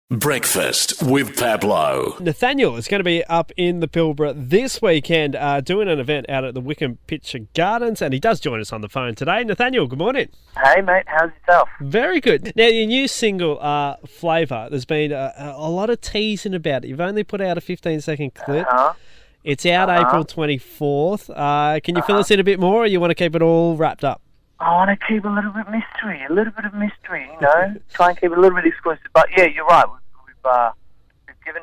Breakfast with Pablo. Nathaniel is going to be up in the Pilbara this weekend doing an event out at the Wickham Picture Gardens, and he does join us on the phone today. Nathaniel, good morning. Hey mate, how's yourself? Very good. Now, your new single, Flavour, there's been a lot of teasing about it. You've only put out a 15-second clip. It's out April 24th. Can you fill us in a bit more, or you want to keep it all wrapped up? I want to keep a little bit of mystery, you know. Try and keep it a little bit exclusive. But yeah, you're right. We've given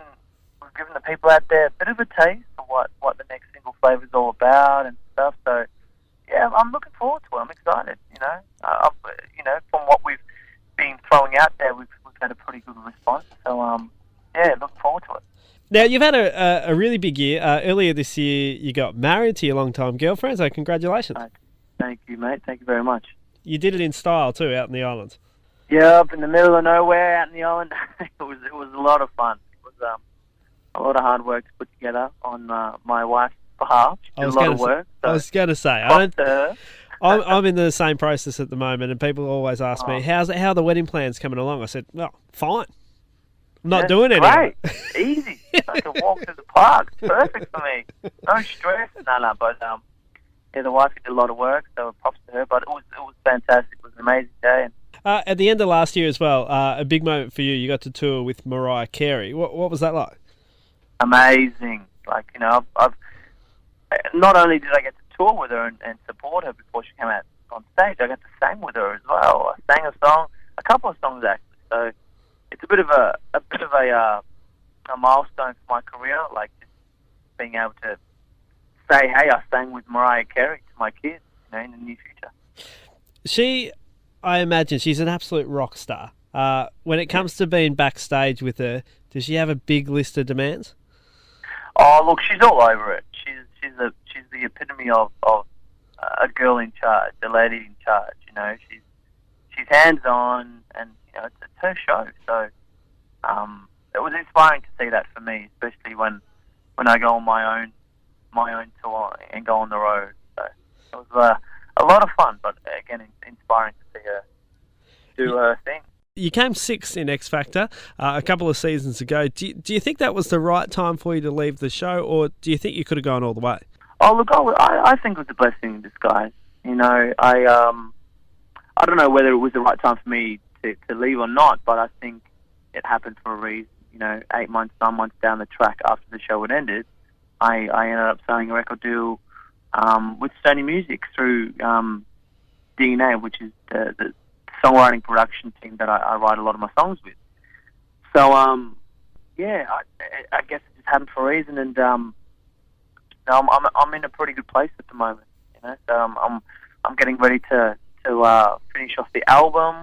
the people out there a bit of a taste of what the next single Flavour is all about and stuff. So yeah, I'm looking forward to it. I'm excited. From what we've been throwing out there, we've had a pretty good response. So yeah, looking forward to it. Now, you've had a really big year. Earlier this year, you got married to your longtime girlfriend, so congratulations. Thank you, mate. Thank you very much. You did it in style too, out in the islands. Yeah, up in the middle of nowhere, out in the island. it was a lot of fun. It was a lot of hard work to put together on my wife's behalf. She did a lot of work. So I was going to say, I'm in the same process at the moment, and people always ask me, how are the wedding plans coming along? I said, well, fine. I'm not doing anything. Great. Easy. I can walk through the park. It's perfect for me. No stress. No, but yeah, the wife did a lot of work, so props to her. But it was fantastic. It was an amazing day. At the end of last year as well, a big moment for you. You got to tour with Mariah Carey. What was that like? Amazing. Like, you know, I've not only did I get to tour with her and support her before she came out on stage, I got to sing with her as well. I sang a couple of songs actually. So it's a bit of a milestone for my career, like just being able to say, hey, I sang with Mariah Carey to my kids, you know, in the near future. I imagine she's an absolute rock star. When it comes to being backstage with her, does she have a big list of demands? Oh, look, she's all over it. She's the epitome of a girl in charge, a lady in charge. You know, she's hands on, and you know, it's her show. So it was inspiring to see that for me, especially when I go on my own tour and go on the road. So it was a lot of fun, but again, inspiring to see her do her thing. You came sixth in X Factor a couple of seasons ago. Do you think that was the right time for you to leave the show, or do you think you could have gone all the way? Oh, look, I think it was a blessing in disguise. You know, I don't know whether it was the right time for me to leave or not, but I think it happened for a reason. You know, 8 months, 9 months down the track after the show had ended, I ended up signing a record deal with Sony Music through DNA, which is the songwriting production team that I write a lot of my songs with. So, yeah, I guess it just happened for a reason, and I'm in a pretty good place at the moment. You know, so I'm getting ready to finish off the album,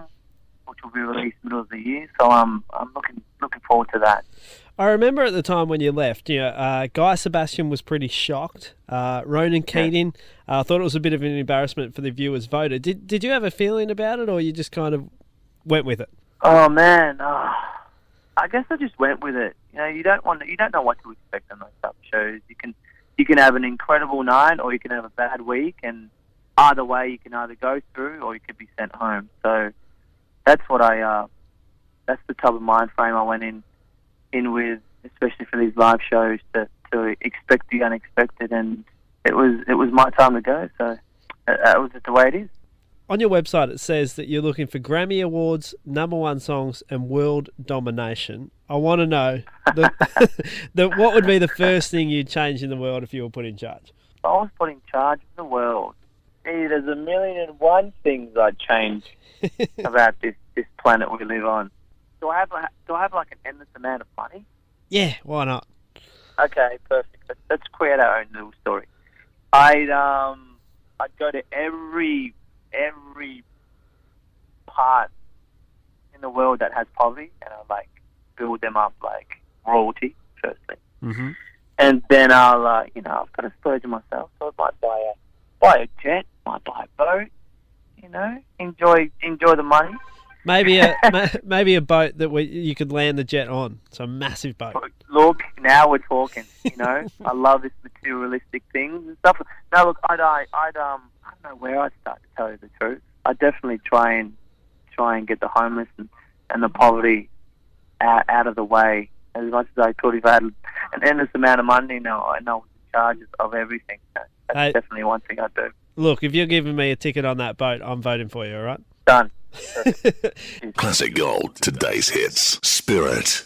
which will be released middle of the year. So I'm looking forward to that. I remember at the time when you left, Guy Sebastian was pretty shocked. Ronan Keating thought it was a bit of an embarrassment for the viewers voted. Did you have a feeling about it, or you just kind of went with it? Oh man, I guess I just went with it. You know, you don't know what to expect on those type of shows. You can have an incredible night, or you can have a bad week, and either way, you can either go through or you could be sent home. So that's what that's the type of mind frame I went in with, especially for these live shows, to expect the unexpected, and it was my time to go. So that was just the way it is. On your website, it says that you're looking for Grammy Awards, #1 songs, and world domination. I want to know what would be the first thing you'd change in the world if you were put in charge? If I was put in charge of the world, there's 1,000,001 things I'd change about this planet we live on. Do I have like an endless amount of money? Yeah, why not? Okay, perfect. Let's create our own little story. I'd go to every part in the world that has poverty, and I'd like build them up like royalty firstly, and then I'll I've got to splurge on myself, so I might buy a jet, might buy a boat, you know, enjoy the money. Maybe a boat that you could land the jet on. So a massive boat. Look, now we're talking. You know, I love this materialistic things and stuff. No, look, I don't know where I'd start, to tell you the truth. I'd definitely try and get the homeless and the poverty out of the way as much as I could. If I had an endless amount of money, I was in charge of everything. So that's definitely one thing I'd do. Look, if you're giving me a ticket on that boat, I'm voting for you, all right? Done. Classic Gold, today's hits. Spirit.